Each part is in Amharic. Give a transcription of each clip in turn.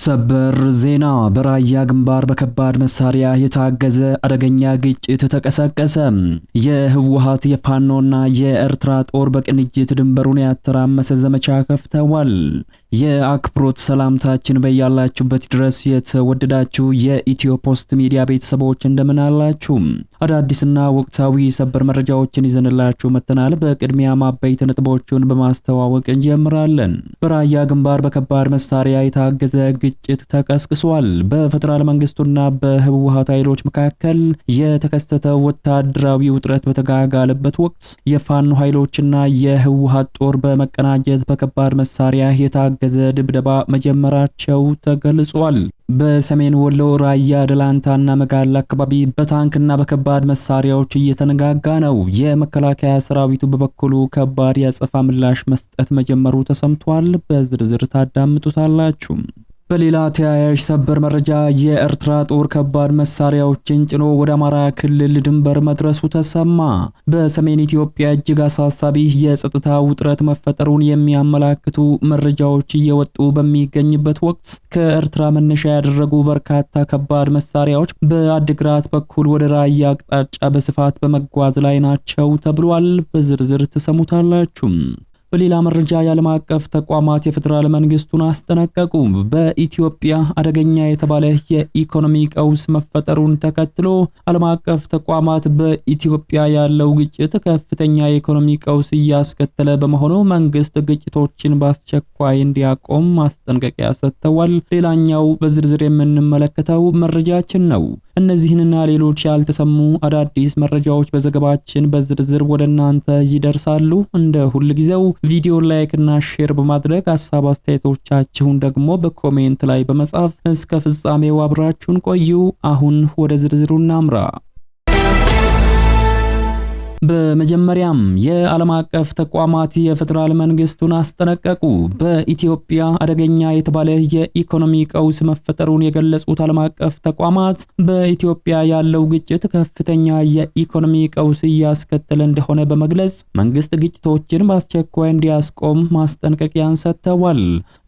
ሰበር ዜና በራያ ግንባር በከባድ መሳሪያ የታገዘ አደገኛ ግጭት ተቀሰቀሰ። የህወሓት የፋኖና የኤርትራ ጦር በቅንጅት ድንበሩን ያተራመሰ ዘመቻ ከፍተዋል። የአክብሮት ሰላምታችን በያላችሁበት ድረስ የተወደዳችሁ የኢትዮ ፖስት ሚዲያ ቤተሰቦች እንደምን አላችሁ? አዳዲስና ወቅታዊ ሰበር መረጃዎችን ይዘንላችሁ መተናል። በቅድሚያ ማበይት ነጥቦቹን በማስተዋወቅ እንጀምራለን። በራያ ግንባር በከባድ መሳሪያ የታገዘ ግጭት ተቀስቅሷል። በፌደራል መንግስቱና በህወሓት ኃይሎች መካከል የተከሰተው ወታደራዊ ውጥረት በተጋጋለበት ወቅት የፋኖ ኃይሎችና የህወሓት ጦር በመቀናጀት በከባድ መሳሪያ የታገዘ ድብደባ መጀመራቸው ተገልጿል። በሰሜን ወሎ ራያ ደላንታና መጋላ አካባቢ በታንክና በከባድ መሳሪያዎች እየተነጋጋ ነው። የመከላከያ ሰራዊቱ በበኩሉ ከባድ ያጸፋ ምላሽ መስጠት መጀመሩ ተሰምቷል። በዝርዝር ታዳምጡታላችሁ። በሌላ ተያያዥ ሰበር መረጃ የኤርትራ ጦር ከባድ መሳሪያዎችን ጭኖ ወደ አማራ ክልል ድንበር መድረሱ ተሰማ። በሰሜን ኢትዮጵያ እጅግ አሳሳቢ የጸጥታ ውጥረት መፈጠሩን የሚያመላክቱ መረጃዎች እየወጡ በሚገኝበት ወቅት ከኤርትራ መነሻ ያደረጉ በርካታ ከባድ መሳሪያዎች በአድግራት በኩል ወደ ራያ አቅጣጫ በስፋት በመጓዝ ላይ ናቸው ተብሏል። በዝርዝር ትሰሙታላችሁ። በሌላ መረጃ የዓለም አቀፍ ተቋማት የፌደራል መንግስቱን አስጠነቀቁ። በኢትዮጵያ አደገኛ የተባለ የኢኮኖሚ ቀውስ መፈጠሩን ተከትሎ ዓለም አቀፍ ተቋማት በኢትዮጵያ ያለው ግጭት ከፍተኛ የኢኮኖሚ ቀውስ እያስከተለ በመሆኑ መንግስት ግጭቶችን በአስቸኳይ እንዲያቆም ማስጠንቀቂያ ሰጥተዋል። ሌላኛው በዝርዝር የምንመለከተው መረጃችን ነው። እነዚህንና ሌሎች ያልተሰሙ አዳዲስ መረጃዎች በዘገባችን በዝርዝር ወደ እናንተ ይደርሳሉ። እንደ ሁልጊዜው ቪዲዮ ላይክ እና ሼር በማድረግ ሐሳብ አስተያየቶቻችሁን ደግሞ በኮሜንት ላይ በመጻፍ እስከ ፍጻሜው አብራችሁን ቆዩ። አሁን ወደ ዝርዝሩ እናምራ። በመጀመሪያም የዓለም አቀፍ ተቋማት የፌደራል መንግስቱን አስጠነቀቁ። በኢትዮጵያ አደገኛ የተባለ የኢኮኖሚ ቀውስ መፈጠሩን የገለጹት ዓለም አቀፍ ተቋማት በኢትዮጵያ ያለው ግጭት ከፍተኛ የኢኮኖሚ ቀውስ እያስከተለ እንደሆነ በመግለጽ መንግስት ግጭቶችን በአስቸኳይ እንዲያስቆም ማስጠንቀቂያን ሰጥተዋል።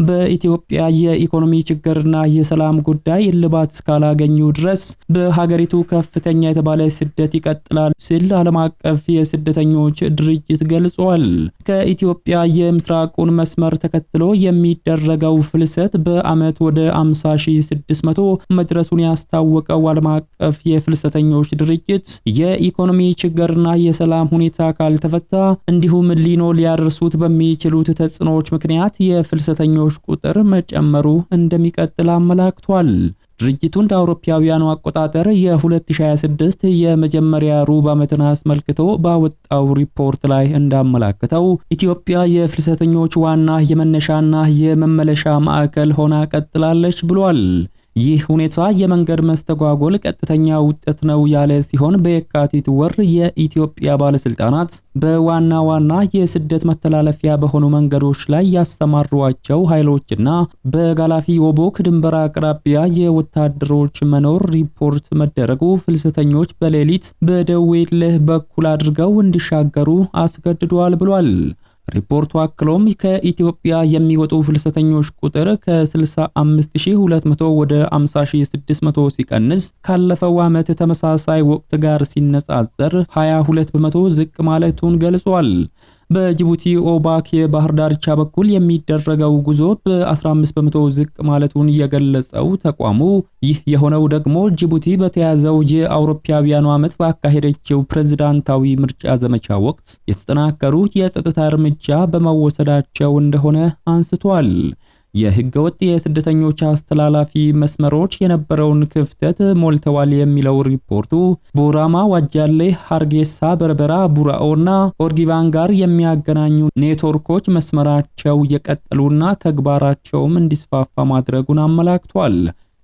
በኢትዮጵያ የኢኮኖሚ ችግርና የሰላም ጉዳይ እልባት እስካላገኙ ድረስ በሀገሪቱ ከፍተኛ የተባለ ስደት ይቀጥላል ሲል ዓለም አቀፍ የስደተኞች ድርጅት ገልጿል። ከኢትዮጵያ የምስራቁን መስመር ተከትሎ የሚደረገው ፍልሰት በአመት ወደ 50600 መድረሱን ያስታወቀው ዓለም አቀፍ የፍልሰተኞች ድርጅት የኢኮኖሚ ችግርና የሰላም ሁኔታ ካልተፈታ እንዲሁም ሊያደርሱት በሚችሉት ተጽዕኖዎች ምክንያት የፍልሰተኞች ቁጥር መጨመሩ እንደሚቀጥል አመላክቷል። ድርጅቱ እንደ አውሮፓውያኑ አቆጣጠር የ2026 የመጀመሪያ ሩብ ዓመትን አስመልክቶ ባወጣው ሪፖርት ላይ እንዳመላከተው ኢትዮጵያ የፍልሰተኞች ዋና የመነሻና የመመለሻ ማዕከል ሆና ቀጥላለች ብሏል። ይህ ሁኔታ የመንገድ መስተጓጎል ቀጥተኛ ውጤት ነው ያለ ሲሆን በየካቲት ወር የኢትዮጵያ ባለስልጣናት በዋና ዋና የስደት መተላለፊያ በሆኑ መንገዶች ላይ ያሰማሯቸው ኃይሎችና በጋላፊ ወቦክ ድንበር አቅራቢያ የወታደሮች መኖር ሪፖርት መደረጉ ፍልሰተኞች በሌሊት በደዌልህ በኩል አድርገው እንዲሻገሩ አስገድዷል ብሏል። ሪፖርቱ አክሎም ከኢትዮጵያ የሚወጡ ፍልሰተኞች ቁጥር ከ65200 ወደ 50600 ሲቀንስ ካለፈው ዓመት ተመሳሳይ ወቅት ጋር ሲነጻጸር 22 በመቶ ዝቅ ማለቱን ገልጿል። በጅቡቲ ኦባክ የባህር ዳርቻ በኩል የሚደረገው ጉዞ በ15 በመቶ ዝቅ ማለቱን የገለጸው ተቋሙ ይህ የሆነው ደግሞ ጅቡቲ በተያዘው የአውሮፓውያኑ ዓመት ባካሄደችው ፕሬዝዳንታዊ ምርጫ ዘመቻ ወቅት የተጠናከሩ የጸጥታ እርምጃ በመወሰዳቸው እንደሆነ አንስቷል። የህገወጥ የስደተኞች አስተላላፊ መስመሮች የነበረውን ክፍተት ሞልተዋል የሚለው ሪፖርቱ ቦራማ፣ ዋጃሌ፣ ሀርጌሳ፣ በርበራ፣ ቡራኦና ኦርጊቫን ጋር የሚያገናኙ ኔትወርኮች መስመራቸው የቀጠሉና ተግባራቸውም እንዲስፋፋ ማድረጉን አመላክቷል።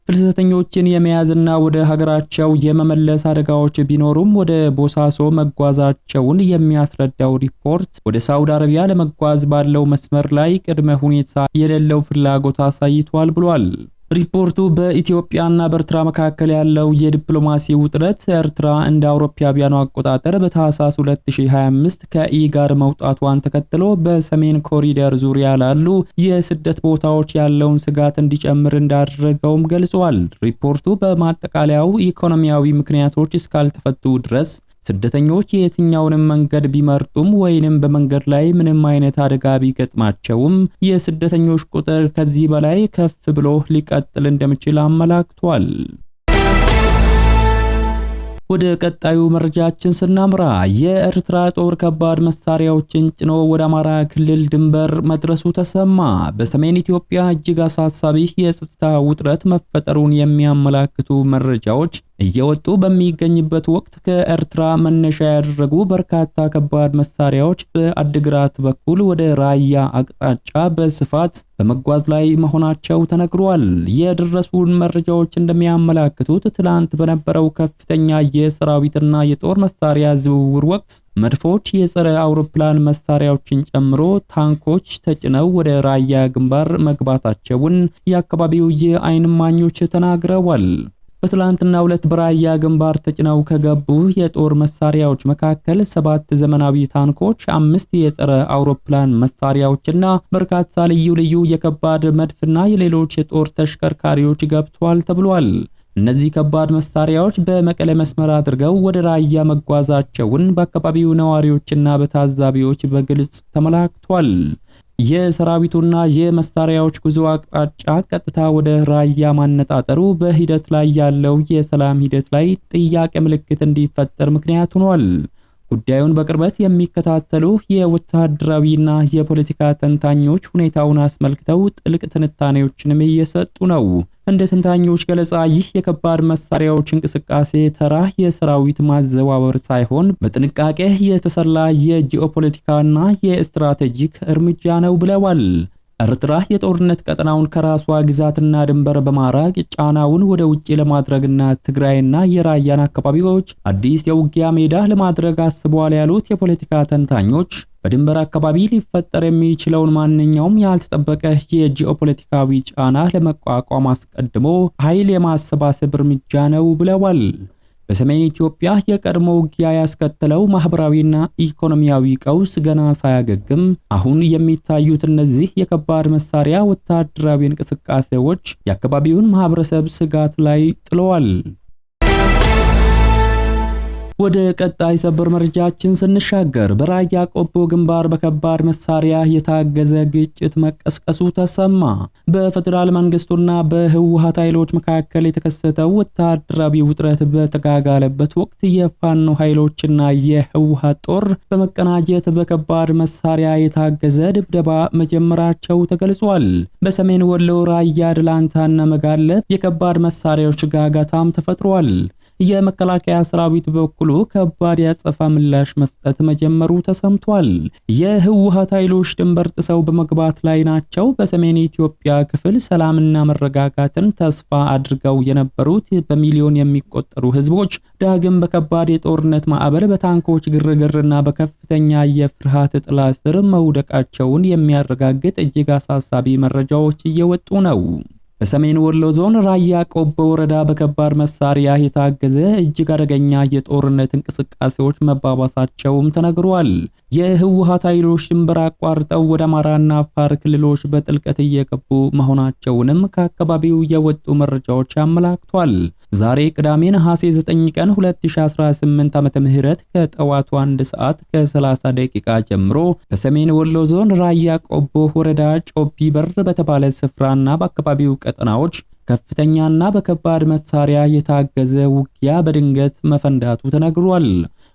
ፍልሰተኞችን የመያዝና ወደ ሀገራቸው የመመለስ አደጋዎች ቢኖሩም ወደ ቦሳሶ መጓዛቸውን የሚያስረዳው ሪፖርት ወደ ሳውዲ አረቢያ ለመጓዝ ባለው መስመር ላይ ቅድመ ሁኔታ የሌለው ፍላጎት አሳይቷል ብሏል። ሪፖርቱ በኢትዮጵያና በኤርትራ መካከል ያለው የዲፕሎማሲ ውጥረት ኤርትራ እንደ አውሮፓውያኑ አቆጣጠር በታህሳስ 2025 ከኢጋድ መውጣቷን ተከትሎ በሰሜን ኮሪደር ዙሪያ ላሉ የስደት ቦታዎች ያለውን ስጋት እንዲጨምር እንዳደረገውም ገልጿል። ሪፖርቱ በማጠቃለያው ኢኮኖሚያዊ ምክንያቶች እስካልተፈቱ ድረስ ስደተኞች የትኛውንም መንገድ ቢመርጡም ወይንም በመንገድ ላይ ምንም አይነት አደጋ ቢገጥማቸውም የስደተኞች ቁጥር ከዚህ በላይ ከፍ ብሎ ሊቀጥል እንደሚችል አመላክቷል። ወደ ቀጣዩ መረጃችን ስናምራ የኤርትራ ጦር ከባድ መሳሪያዎችን ጭኖ ወደ አማራ ክልል ድንበር መድረሱ ተሰማ። በሰሜን ኢትዮጵያ እጅግ አሳሳቢ የጸጥታ ውጥረት መፈጠሩን የሚያመላክቱ መረጃዎች እየወጡ በሚገኝበት ወቅት ከኤርትራ መነሻ ያደረጉ በርካታ ከባድ መሳሪያዎች በአድግራት በኩል ወደ ራያ አቅጣጫ በስፋት በመጓዝ ላይ መሆናቸው ተነግሯል። የደረሱን መረጃዎች እንደሚያመላክቱት ትላንት በነበረው ከፍተኛ የሰራዊትና የጦር መሳሪያ ዝውውር ወቅት መድፎች፣ የጸረ አውሮፕላን መሳሪያዎችን ጨምሮ ታንኮች ተጭነው ወደ ራያ ግንባር መግባታቸውን የአካባቢው የዓይን እማኞች ተናግረዋል። በትላንትናው ዕለት በራያ ግንባር ተጭነው ከገቡ የጦር መሳሪያዎች መካከል 7 ዘመናዊ ታንኮች፣ 5 የጸረ አውሮፕላን መሳሪያዎችና በርካታ ልዩ ልዩ የከባድ መድፍና የሌሎች የጦር ተሽከርካሪዎች ገብቷል ተብሏል። እነዚህ ከባድ መሳሪያዎች በመቀሌ መስመር አድርገው ወደ ራያ መጓዛቸውን በአካባቢው ነዋሪዎችና በታዛቢዎች በግልጽ ተመላክቷል። የሰራዊቱና የመሳሪያዎች ጉዞ አቅጣጫ ቀጥታ ወደ ራያ ማነጣጠሩ በሂደት ላይ ያለው የሰላም ሂደት ላይ ጥያቄ ምልክት እንዲፈጠር ምክንያት ሆኗል። ጉዳዩን በቅርበት የሚከታተሉ የወታደራዊና የፖለቲካ ተንታኞች ሁኔታውን አስመልክተው ጥልቅ ትንታኔዎችንም እየሰጡ ነው። እንደ ተንታኞች ገለጻ ይህ የከባድ መሳሪያዎች እንቅስቃሴ ተራ የሰራዊት ማዘዋወር ሳይሆን በጥንቃቄ የተሰላ የጂኦፖለቲካና የስትራቴጂክ እርምጃ ነው ብለዋል። ኤርትራ የጦርነት ቀጠናውን ከራሷ ግዛትና ድንበር በማራቅ ጫናውን ወደ ውጪ ለማድረግና ትግራይና የራያን አካባቢዎች አዲስ የውጊያ ሜዳ ለማድረግ አስበዋል ያሉት የፖለቲካ ተንታኞች በድንበር አካባቢ ሊፈጠር የሚችለውን ማንኛውም ያልተጠበቀ የጂኦፖለቲካዊ ጫና ለመቋቋም አስቀድሞ ኃይል የማሰባሰብ እርምጃ ነው ብለዋል። በሰሜን ኢትዮጵያ የቀድሞ ውጊያ ያስከተለው ማህበራዊና ኢኮኖሚያዊ ቀውስ ገና ሳያገግም አሁን የሚታዩት እነዚህ የከባድ መሳሪያ ወታደራዊ እንቅስቃሴዎች የአካባቢውን ማህበረሰብ ስጋት ላይ ጥለዋል። ወደ ቀጣይ ሰበር መረጃችን ስንሻገር በራያ ቆቦ ግንባር በከባድ መሳሪያ የታገዘ ግጭት መቀስቀሱ ተሰማ። በፌደራል መንግስቱና በህወሓት ኃይሎች መካከል የተከሰተው ወታደራዊ ውጥረት በተጋጋለበት ወቅት የፋኖ ኃይሎችና የህወሓት ጦር በመቀናጀት በከባድ መሳሪያ የታገዘ ድብደባ መጀመራቸው ተገልጿል። በሰሜን ወሎ ራያ ደላንታና መጋለት የከባድ መሳሪያዎች ጋጋታም ተፈጥሯል። የመከላከያ ሰራዊት በኩሉ ከባድ ያጸፋ ምላሽ መስጠት መጀመሩ ተሰምቷል። የህወሓት ኃይሎች ድንበር ጥሰው በመግባት ላይ ናቸው። በሰሜን ኢትዮጵያ ክፍል ሰላምና መረጋጋትን ተስፋ አድርገው የነበሩት በሚሊዮን የሚቆጠሩ ህዝቦች ዳግም በከባድ የጦርነት ማዕበል በታንኮች ግርግርና በከፍተኛ የፍርሃት ጥላ ስር መውደቃቸውን የሚያረጋግጥ እጅግ አሳሳቢ መረጃዎች እየወጡ ነው። በሰሜን ወሎ ዞን ራያ ቆቦ ወረዳ በከባድ መሳሪያ የታገዘ እጅግ አደገኛ የጦርነት እንቅስቃሴዎች መባባሳቸውም ተነግሯል። የህወሓት ኃይሎች ድንበር አቋርጠው ወደ አማራና አፋር ክልሎች በጥልቀት እየገቡ መሆናቸውንም ከአካባቢው የወጡ መረጃዎች ያመላክቷል። ዛሬ ቅዳሜ ነሐሴ 9 ቀን 2018 ዓመተ ምህረት ከጠዋቱ 1 ሰዓት ከ30 ደቂቃ ጀምሮ በሰሜን ወሎ ዞን ራያ ቆቦ ወረዳ ጮቢ በር በተባለ ስፍራና በአካባቢው ቀጠናዎች ከፍተኛና በከባድ መሳሪያ የታገዘ ውጊያ በድንገት መፈንዳቱ ተነግሯል።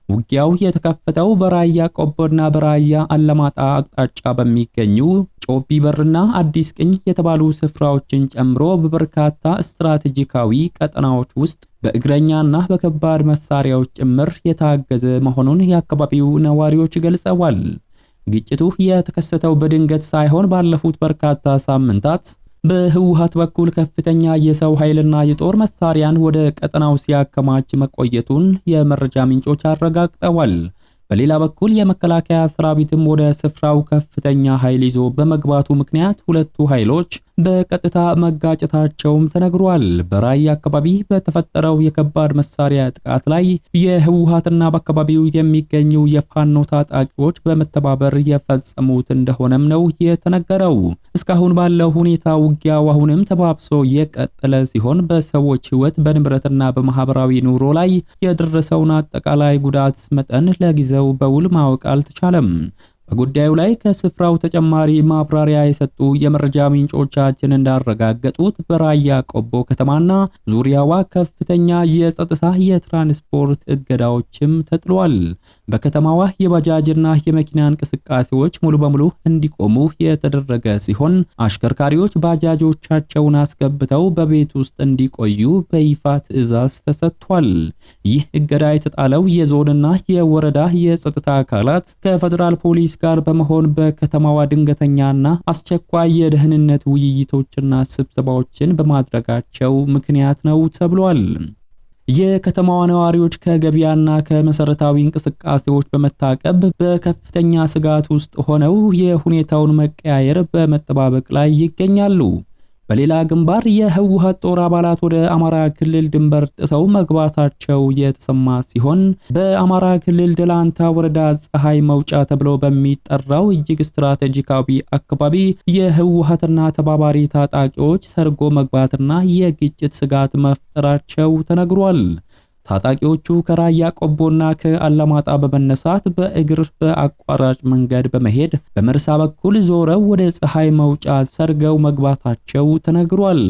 ውጊያው የተከፈተው በራያ ቆቦና በራያ አለማጣ አቅጣጫ በሚገኙ ጮቢ በርና አዲስ ቅኝ የተባሉ ስፍራዎችን ጨምሮ በበርካታ ስትራቴጂካዊ ቀጠናዎች ውስጥ በእግረኛና በከባድ መሳሪያዎች ጭምር የታገዘ መሆኑን የአካባቢው ነዋሪዎች ገልጸዋል። ግጭቱ የተከሰተው በድንገት ሳይሆን ባለፉት በርካታ ሳምንታት በህወሓት በኩል ከፍተኛ የሰው ኃይልና የጦር መሳሪያን ወደ ቀጠናው ሲያከማች መቆየቱን የመረጃ ምንጮች አረጋግጠዋል። በሌላ በኩል የመከላከያ ሰራዊትም ወደ ስፍራው ከፍተኛ ኃይል ይዞ በመግባቱ ምክንያት ሁለቱ ኃይሎች በቀጥታ መጋጨታቸውም ተነግሯል። በራያ አካባቢ በተፈጠረው የከባድ መሳሪያ ጥቃት ላይ የህወሓትና በአካባቢው የሚገኙ የፋኖ ታጣቂዎች በመተባበር የፈጸሙት እንደሆነም ነው የተነገረው። እስካሁን ባለው ሁኔታ ውጊያው አሁንም ተባብሶ የቀጠለ ሲሆን በሰዎች ህይወት በንብረትና በማህበራዊ ኑሮ ላይ የደረሰውን አጠቃላይ ጉዳት መጠን ለጊዜው በውል ማወቅ አልተቻለም። በጉዳዩ ላይ ከስፍራው ተጨማሪ ማብራሪያ የሰጡ የመረጃ ምንጮቻችን እንዳረጋገጡት በራያ ቆቦ ከተማና ዙሪያዋ ከፍተኛ የጸጥታ የትራንስፖርት እገዳዎችም ተጥሏል። በከተማዋ የባጃጅና የመኪና እንቅስቃሴዎች ሙሉ በሙሉ እንዲቆሙ የተደረገ ሲሆን አሽከርካሪዎች ባጃጆቻቸውን አስገብተው በቤት ውስጥ እንዲቆዩ በይፋ ትዕዛዝ ተሰጥቷል። ይህ እገዳ የተጣለው የዞንና የወረዳ የጸጥታ አካላት ከፌደራል ፖሊስ ጋር በመሆን በከተማዋ ድንገተኛና አስቸኳይ የደህንነት ውይይቶችና ስብሰባዎችን በማድረጋቸው ምክንያት ነው ተብሏል። የከተማዋ ነዋሪዎች ከገበያና ከመሰረታዊ እንቅስቃሴዎች በመታቀብ በከፍተኛ ስጋት ውስጥ ሆነው የሁኔታውን መቀያየር በመጠባበቅ ላይ ይገኛሉ። በሌላ ግንባር የህወሓት ጦር አባላት ወደ አማራ ክልል ድንበር ጥሰው መግባታቸው የተሰማ ሲሆን በአማራ ክልል ደላንታ ወረዳ ፀሐይ መውጫ ተብሎ በሚጠራው እጅግ ስትራቴጂካዊ አካባቢ የህወሓትና ተባባሪ ታጣቂዎች ሰርጎ መግባትና የግጭት ስጋት መፍጠራቸው ተነግሯል። ታጣቂዎቹ ከራያ ቆቦና ከአላማጣ በመነሳት በእግር በአቋራጭ መንገድ በመሄድ በመርሳ በኩል ዞረው ወደ ፀሐይ መውጫ ሰርገው መግባታቸው ተነግሯል።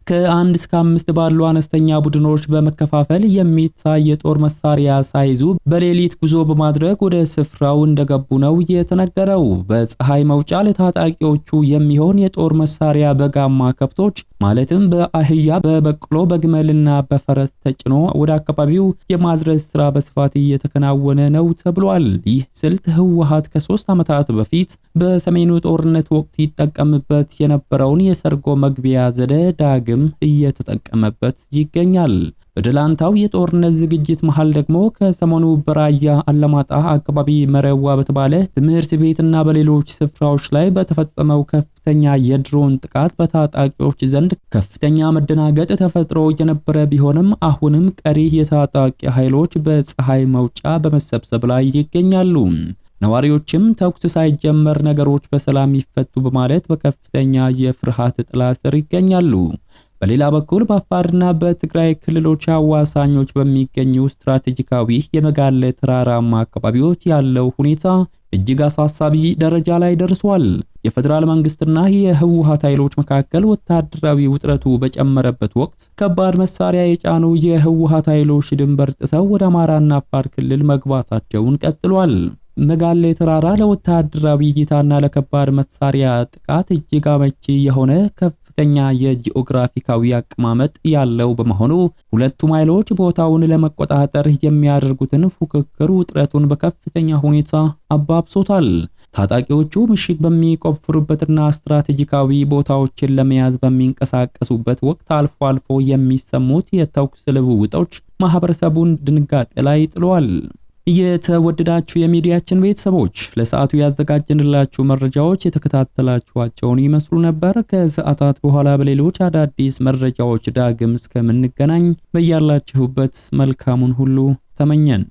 ከ1 እስከ 5 ባሉ አነስተኛ ቡድኖች በመከፋፈል የሚታይ የጦር መሳሪያ ሳይዙ በሌሊት ጉዞ በማድረግ ወደ ስፍራው እንደገቡ ነው የተነገረው። በፀሐይ መውጫ ለታጣቂዎቹ የሚሆን የጦር መሳሪያ በጋማ ከብቶች ማለትም በአህያ፣ በበቅሎ፣ በግመልና በፈረስ ተጭኖ ወደ አካባቢው የማድረስ ስራ በስፋት እየተከናወነ ነው ተብሏል። ይህ ስልት ህወሓት ከ3 ዓመታት በፊት በሰሜኑ ጦርነት ወቅት ይጠቀምበት የነበረውን የሰርጎ መግቢያ ዘዴ ዳግም እየተጠቀመበት ይገኛል። በደላንታው የጦርነት ዝግጅት መሃል ደግሞ ከሰሞኑ በራያ አላማጣ አካባቢ መረዋ በተባለ ትምህርት ቤትና በሌሎች ስፍራዎች ላይ በተፈጸመው ከፍተኛ የድሮን ጥቃት በታጣቂዎች ዘንድ ከፍተኛ መደናገጥ ተፈጥሮ የነበረ ቢሆንም አሁንም ቀሪ የታጣቂ ኃይሎች በፀሐይ መውጫ በመሰብሰብ ላይ ይገኛሉ። ነዋሪዎችም ተኩስ ሳይጀመር ነገሮች በሰላም ይፈቱ በማለት በከፍተኛ የፍርሃት ጥላ ስር ይገኛሉ። በሌላ በኩል በአፋርና በትግራይ ክልሎች አዋሳኞች በሚገኙ ስትራቴጂካዊ የመጋለ ተራራማ አካባቢዎች ያለው ሁኔታ እጅግ አሳሳቢ ደረጃ ላይ ደርሷል። የፌደራል መንግስትና የህወሓት ኃይሎች መካከል ወታደራዊ ውጥረቱ በጨመረበት ወቅት ከባድ መሳሪያ የጫኑ የህወሓት ኃይሎች ድንበር ጥሰው ወደ አማራና አፋር ክልል መግባታቸውን ቀጥሏል። መጋለ ተራራ ለወታደራዊ እይታና ለከባድ መሳሪያ ጥቃት እጅግ አመቺ የሆነ ከፍተኛ የጂኦግራፊካዊ አቀማመጥ ያለው በመሆኑ ሁለቱም ኃይሎች ቦታውን ለመቆጣጠር የሚያደርጉትን ፉክክር ውጥረቱን በከፍተኛ ሁኔታ አባብሶታል። ታጣቂዎቹ ምሽግ በሚቆፍሩበትና ስትራቴጂካዊ ቦታዎችን ለመያዝ በሚንቀሳቀሱበት ወቅት አልፎ አልፎ የሚሰሙት የተኩስ ልውውጦች ማህበረሰቡን ድንጋጤ ላይ ጥለዋል። የተወደዳችሁ የሚዲያችን ቤተሰቦች ለሰዓቱ ያዘጋጀንላችሁ መረጃዎች የተከታተላችኋቸውን ይመስሉ ነበር። ከሰዓታት በኋላ በሌሎች አዳዲስ መረጃዎች ዳግም እስከምንገናኝ በያላችሁበት መልካሙን ሁሉ ተመኘን።